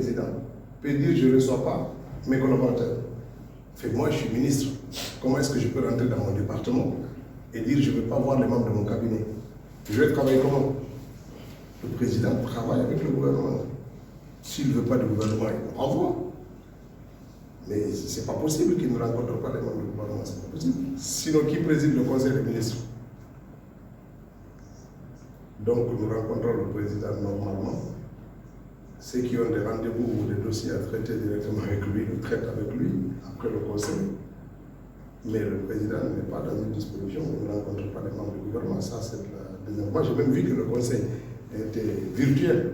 président peut dire je ne reçois pas mes collaborateurs. Moi, je suis ministre. Comment est-ce que je peux rentrer dans mon département et dire je ne veux pas voir les membres de mon cabinet? Je vais travailler comment? Le président travaille avec le gouvernement. S'il ne veut pas de gouvernement, il renvoie. Mais ce n'est pas possible qu'il ne rencontre pas les membres du gouvernement, ce n'est pas possible. Sinon, qui préside le Conseil des ministres? Donc, nous rencontrons le président normalement. Ceux qui ont des rendez-vous ou des dossiers à traiter directement avec lui, le traitent avec lui, après le Conseil. Mais le président n'est pas dans une disposition où il ne rencontre pas les membres du gouvernement. Ça, c'est la deuxième. Moi, j'ai même vu que le Conseil était virtuel.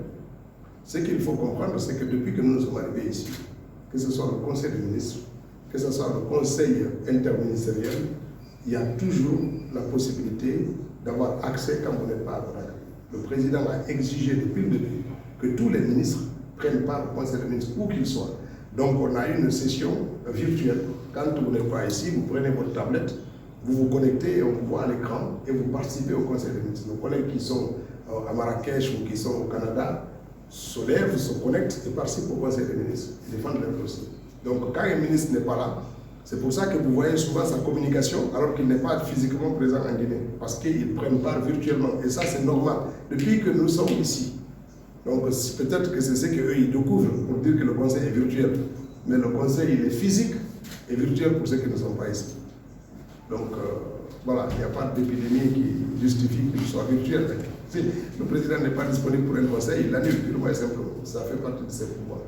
Ce qu'il faut comprendre, c'est que depuis que nous sommes arrivés ici, que ce soit le Conseil des ministres, que ce soit le Conseil interministériel, il y a toujours la possibilité d'avoir accès quand vous n'êtes pas à Conakry. Le président a exigé depuis le début que tous les ministres prennent part au Conseil des ministres, où qu'ils soient. Donc on a une session virtuelle. Quand vous n'êtes pas ici, vous prenez votre tablette, vous vous connectez et on vous voit à l'écran et vous participez au Conseil des ministres. Nos collègues qui sont à Marrakech ou qui sont au Canada se lèvent, se connectent et participent au Conseil des ministres et défendent leur dossier. Donc quand un ministre n'est pas là, c'est pour ça que vous voyez souvent sa communication alors qu'il n'est pas physiquement présent en Guinée, parce qu'ils prennent part virtuellement. Et ça, c'est normal, depuis que nous sommes ici. Donc peut-être que c'est ce qu'eux, ils découvrent pour dire que le Conseil est virtuel. Mais le Conseil, il est physique et virtuel pour ceux qui ne sont pas ici. Donc voilà, il n'y a pas d'épidémie qui justifie qu'il soit virtuel. Si le président n'est pas disponible pour un conseil, il l'annule purement et simplement. Ça fait partie de ses pouvoirs.